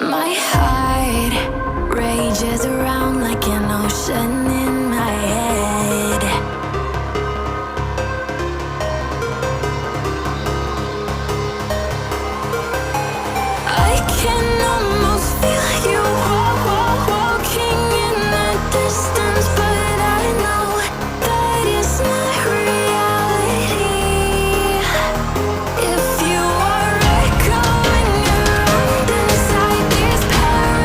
My heart rages around like an ocean in my head. I can almost feel you walking in the distance, but I know that it's not reality. If you are echoing around inside these parallel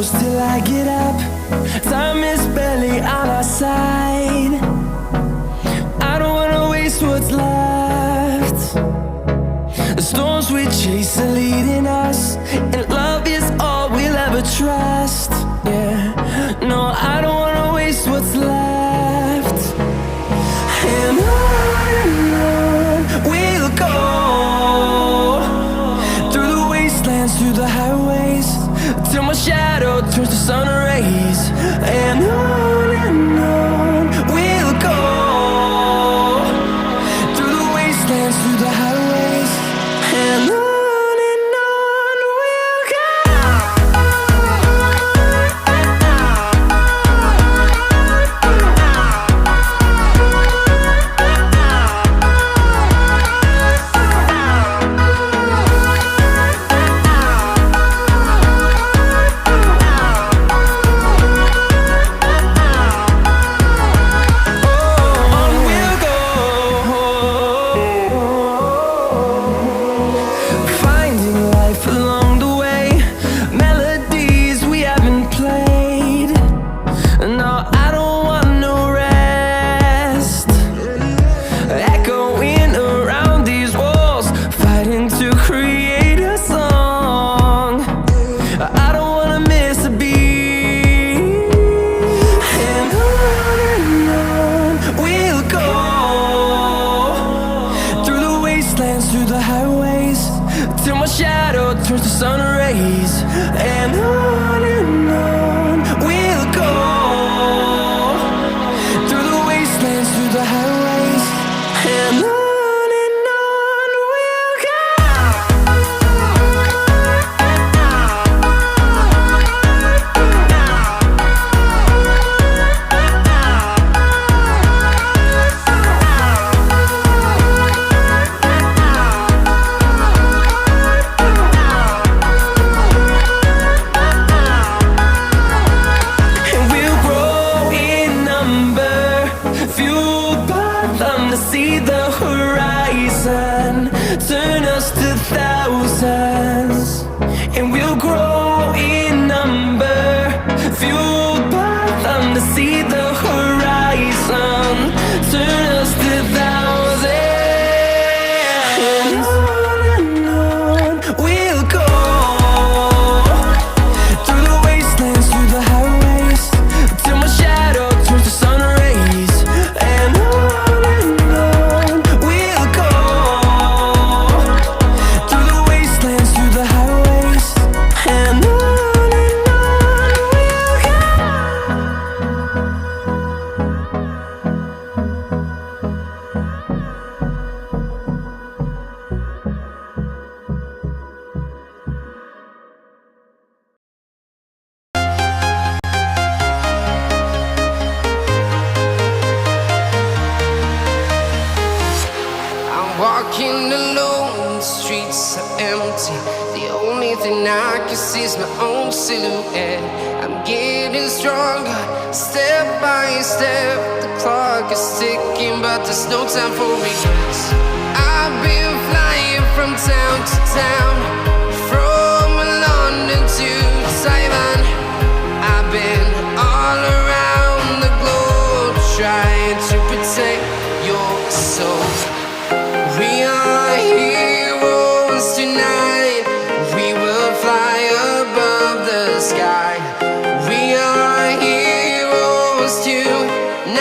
close till I get up. Time is barely on our side. I don't wanna waste what's left. The storms we chase are leading us, and love is all we'll ever trust. Yeah, no, I don't wanna waste what's left. And on we'll go, through the wastelands, through the highways, till my shadow turns to sun rays. And on we'll go, through the wastelands, through the highways, and on we'll go. Through the highways, till my shadow turns to sun rays. And on we'll go, through the wastelands, through the highways, and on we'll go. See the horizon, turn us to thousands, and we'll grow in number, fueled by them to see the horizon, turn us to thousands, and on we'll go, through the wastelands, through the highways, till my shadow turns to sun rays. And walking alone, the streets are empty. The only thing I can see is my own silhouette. I'm getting stronger, step by step. The clock is ticking, but there's no time for regrets. I've been flying from town to town, from London to Taiwan. I've been all around the globe, trying to protect your soul. We are heroes tonight. We will fly above the sky. We are heroes tonight.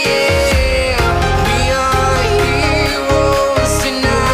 Yeah. We are heroes tonight.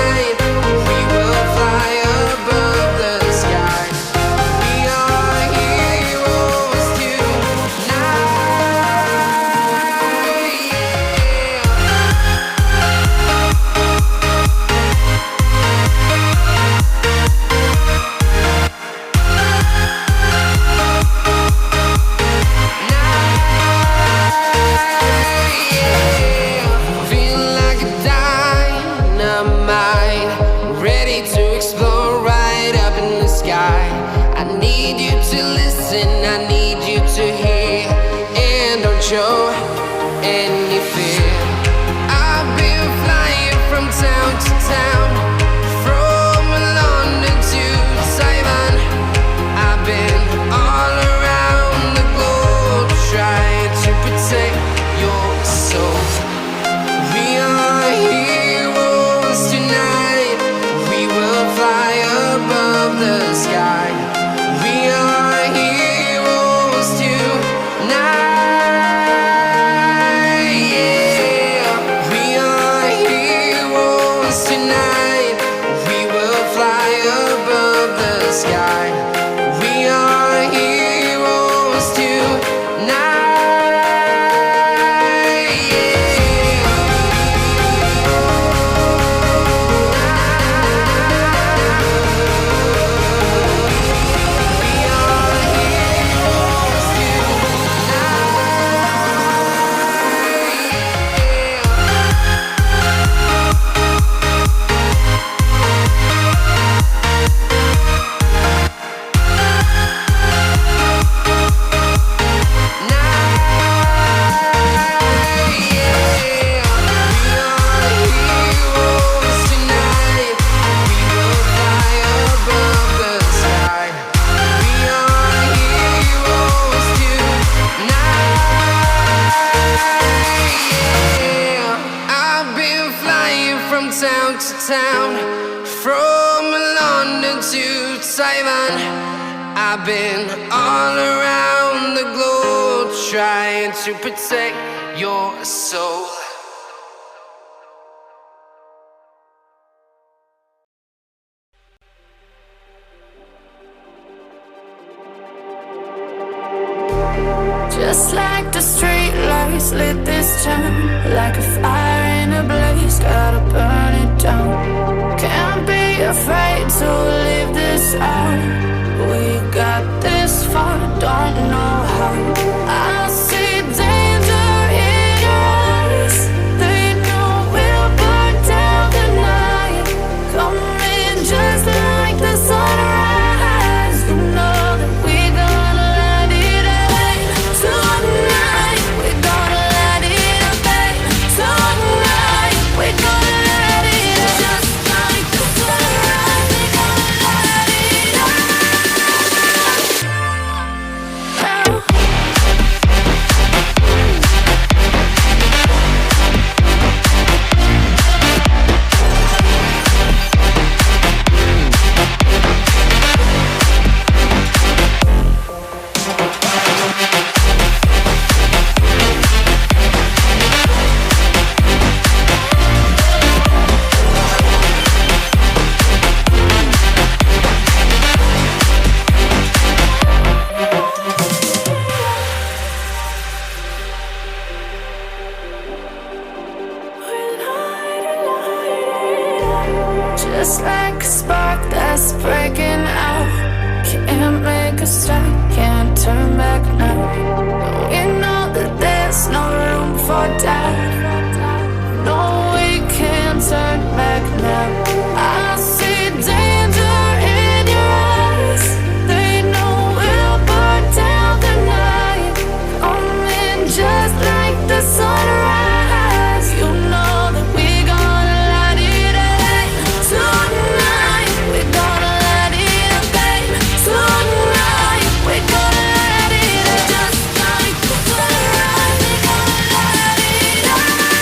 from town to town, from London to Taiwan. I've been all around the globe trying to protect your soul. Just like the street lights lit this town, like a fire in a blaze, gotta burn it down. Can't be afraid to leave this out. We got this far, don't know how. I see danger in your eyes. They know we'll burn down the night. Coming just like the sunrise. You know that we gonna let it out. Tonight, we gonna let it out. Tonight, we gonna let it out. Just like the sunrise, we gonna let it out. Just like a spark that's breaking out. Can't make a stop, can't turn back now. We know that there's no room for doubt. No, we can't turn back now. I see danger in your eyes. They know we'll burn down the night. Coming just like the sunrise. You know that we gonna let it out. Tonight, we gonna let it out. Tonight, we gonna let it out. Just like the sunrise, we gonna let it out.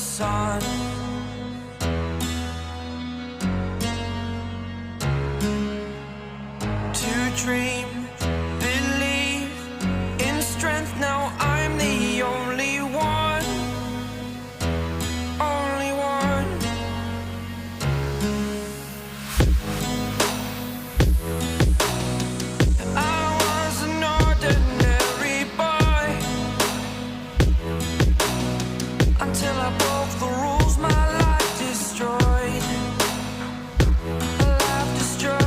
sun. To dream, believe in strength. Now I'm the only one, only one. I was an ordinary boy until I broke the rules. My life destroyed, life destroyed.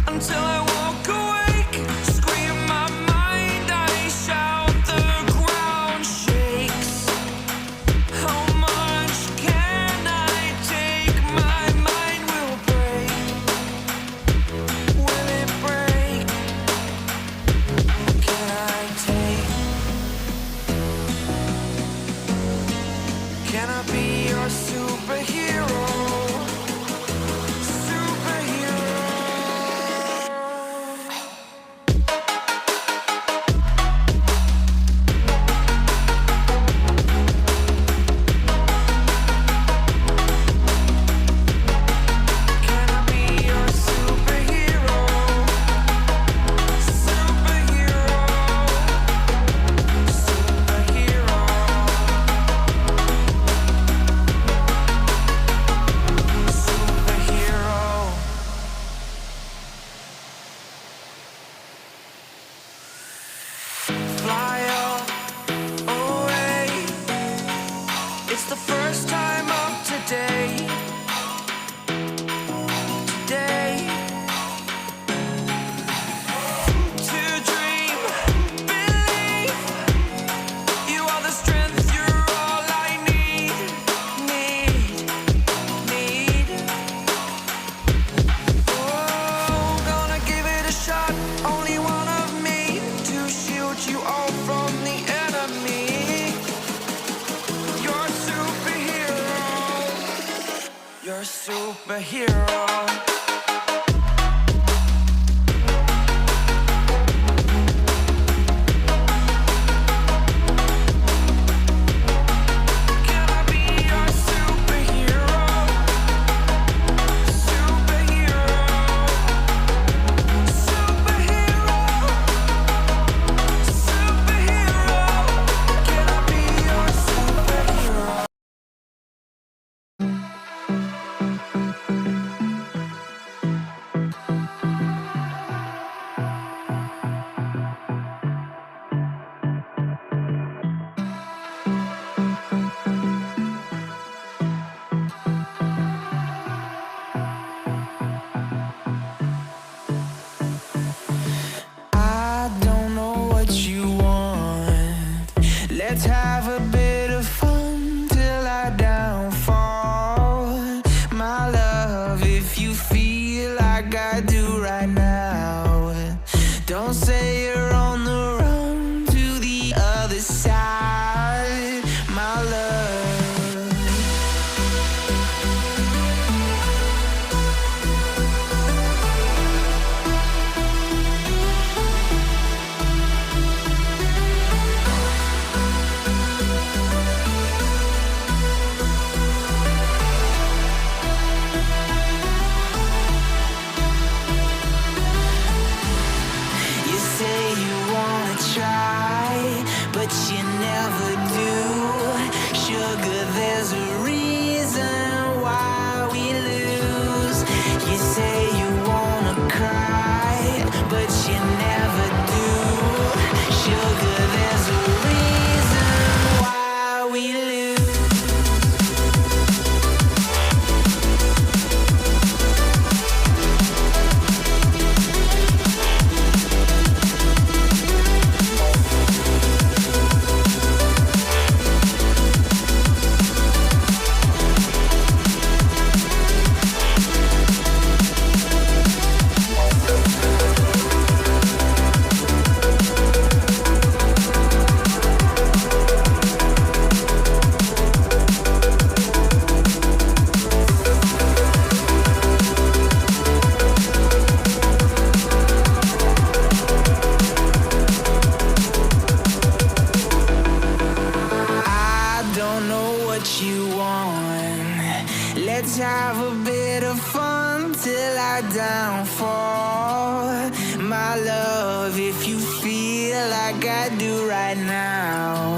Until I walk awake, scream my mind, I shout, the ground shakes. How much can I take? My mind will break. Will it break? Can I take? Can I be your superhero? Superhero. Can I be your superhero? Superhero. Superhero. Superhero. Fly away. It's the first time of today. Today. To dream, believe. You are the strength, you're all I need. Oh, gonna give it a shot. Only one of me to shield you all from the enemy. You're a superhero. You're a superhero. Can I be your superhero? Superhero. Superhero. Superhero. Can I be your superhero? what you want. Let's have a bit of fun till I downfall. My love, if you feel like I do right now,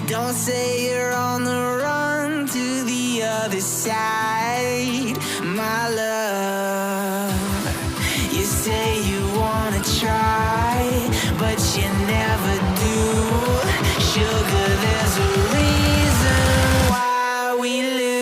don't say you're on the run to the other side. My love, you say you wanna try, but you never do. Sugar, there's a reason why we lose.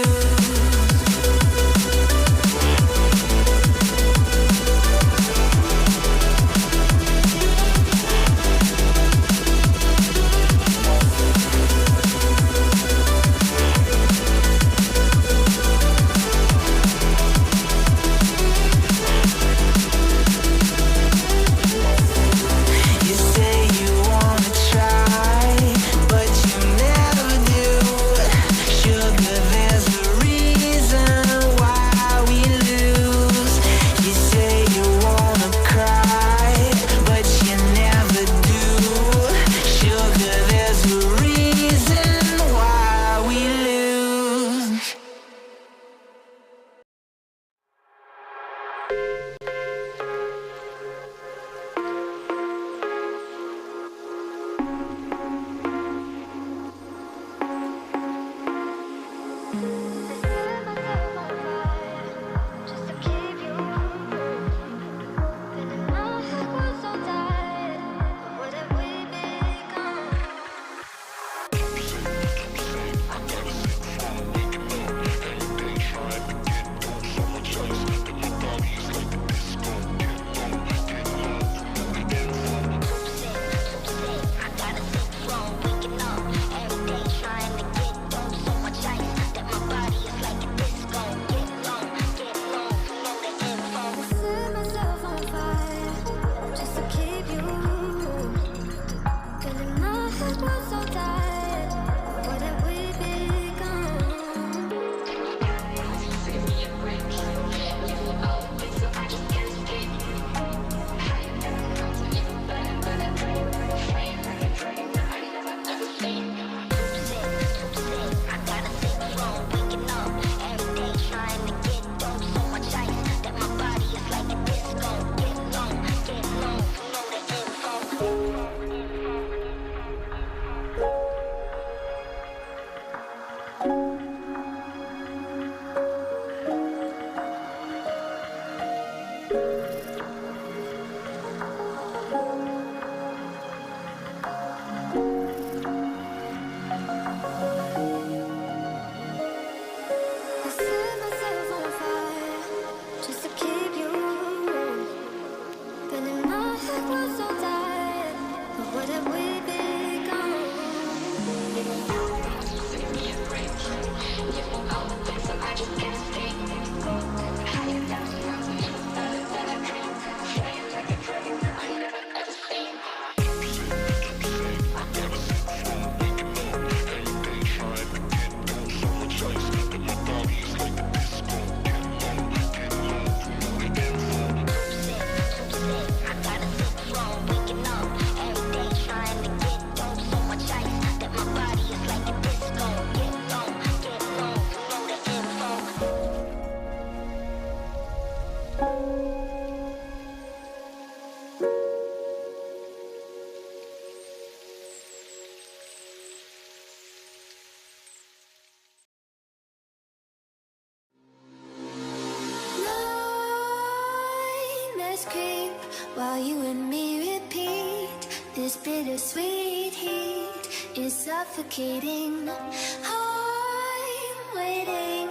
While you and me repeat, this bittersweet heat is suffocating. I'm waiting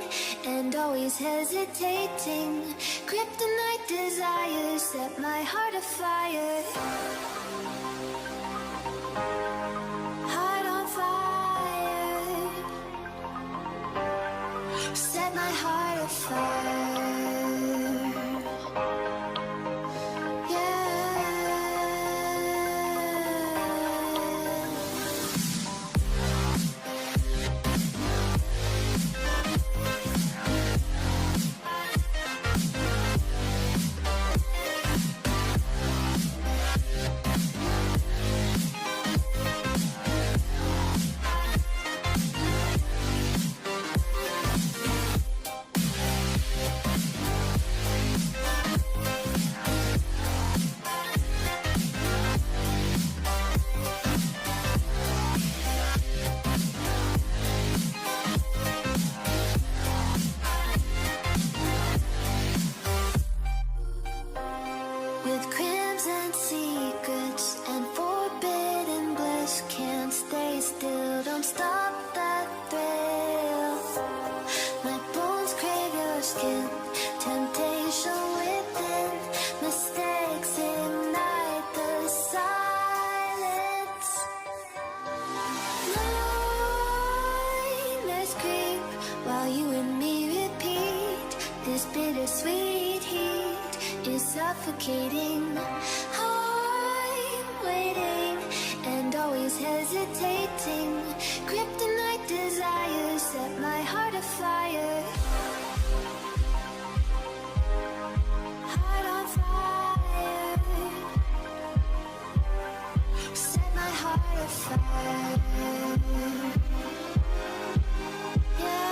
and always hesitating. Kryptonite desires set my heart afire. Heart on fire. Set my heart afire. while you and me repeat. This bittersweet heat is suffocating. I'm waiting and always hesitating. Kryptonite desires set my heart afire. Heart on fire. Set my heart afire. Yeah.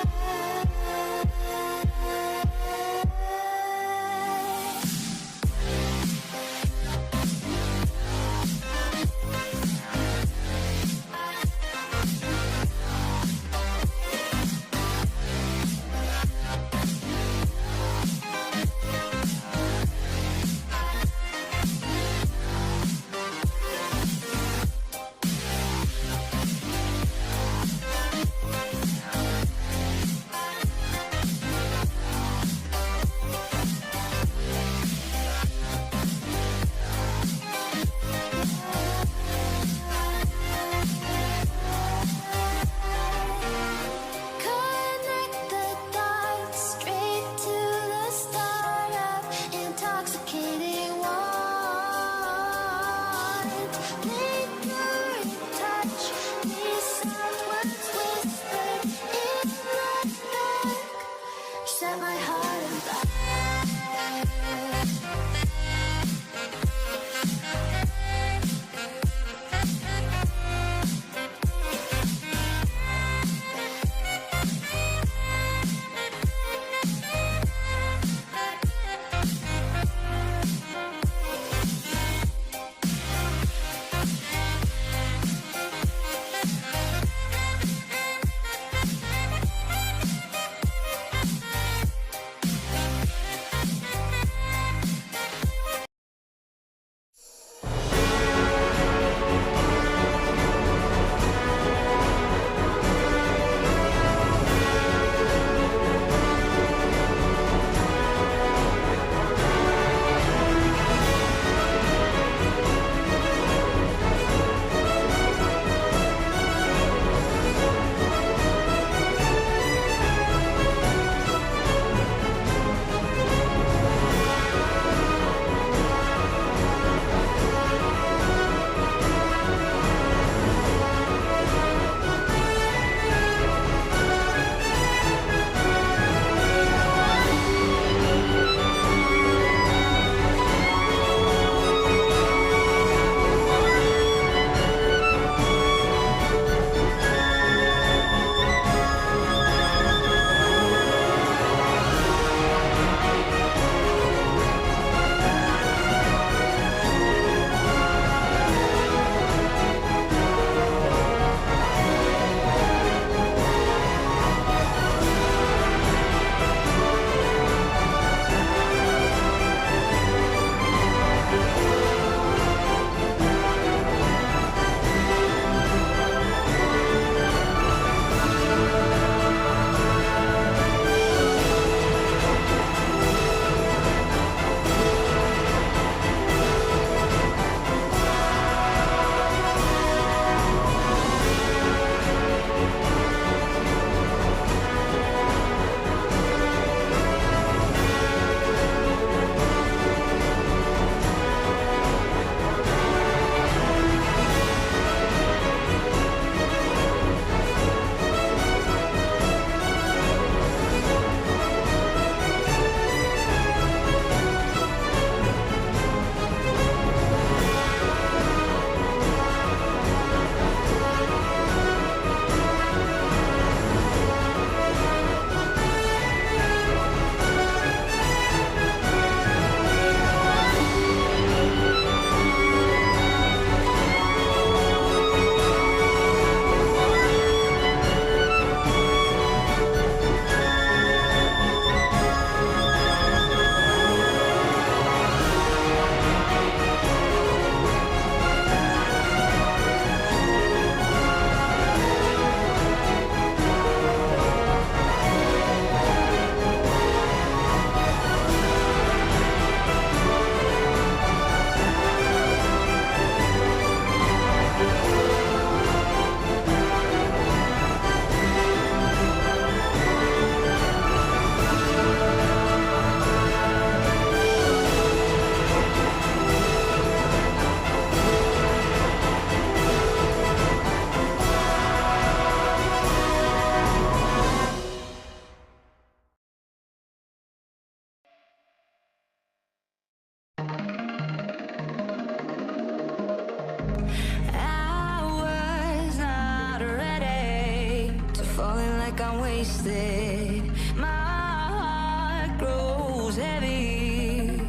like I'm wasted. My heart grows heavy.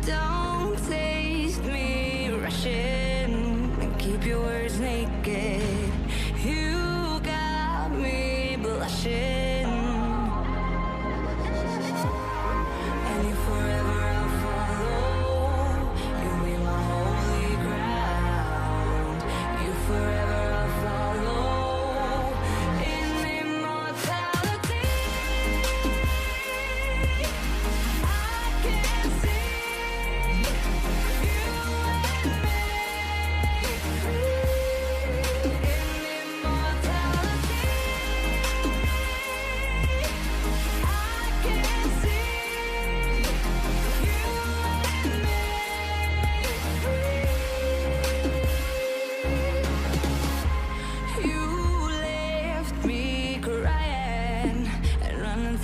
Don't taste me rushing and keep your words naked. You got me blushing.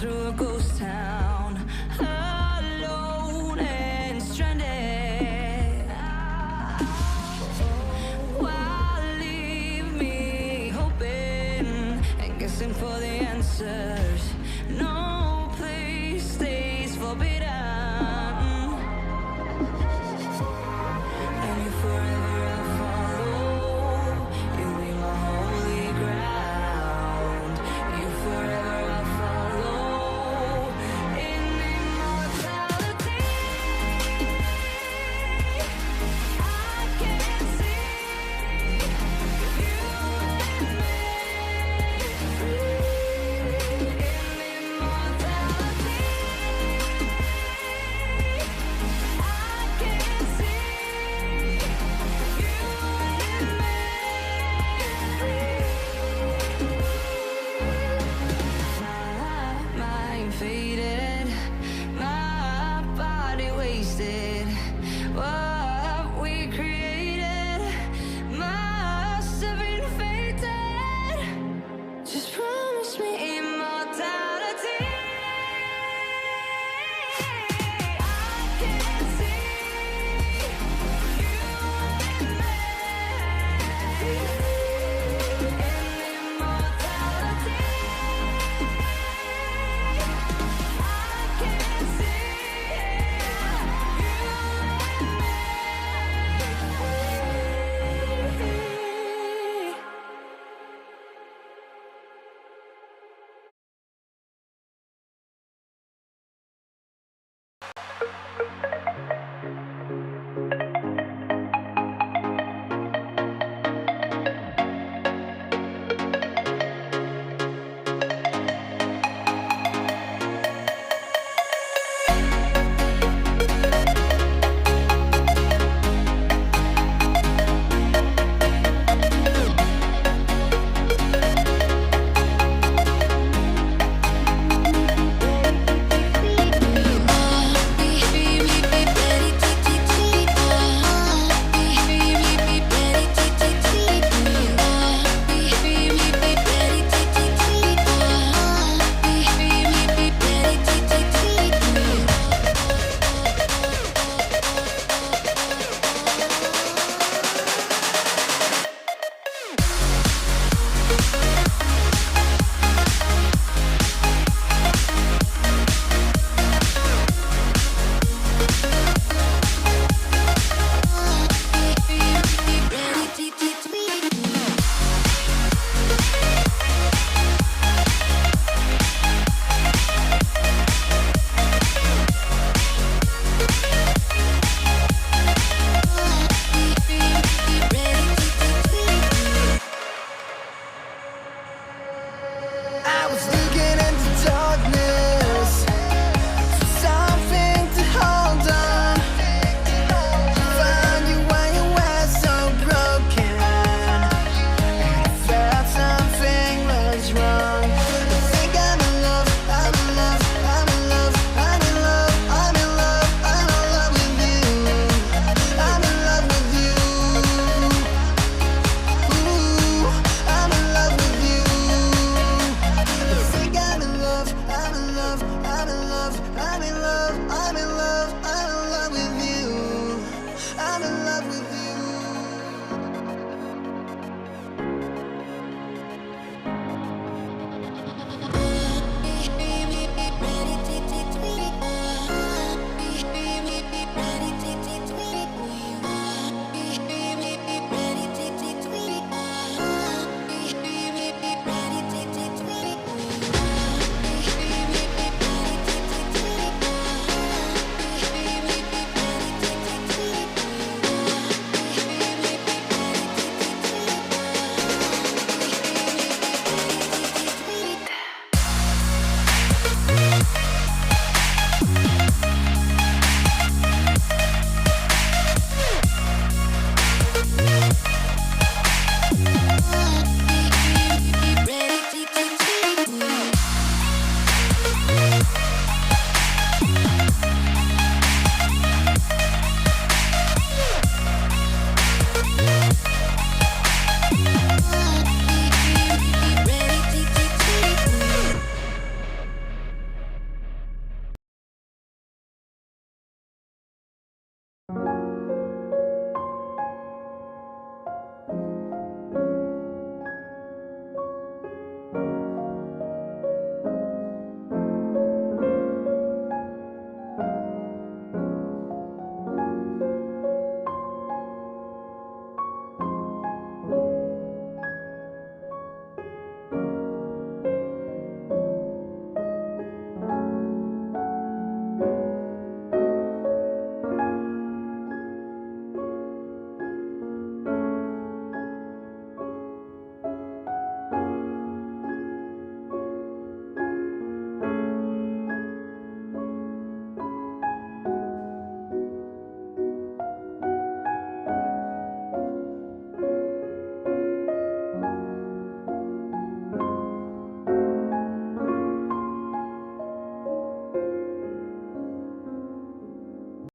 Through a ghost town, alone and stranded. Why leave me hoping and guessing for the answers? No place stays forbidden. And you forever I'll follow. You'll be my holy ground. You forever I'll follow. We'll be right back.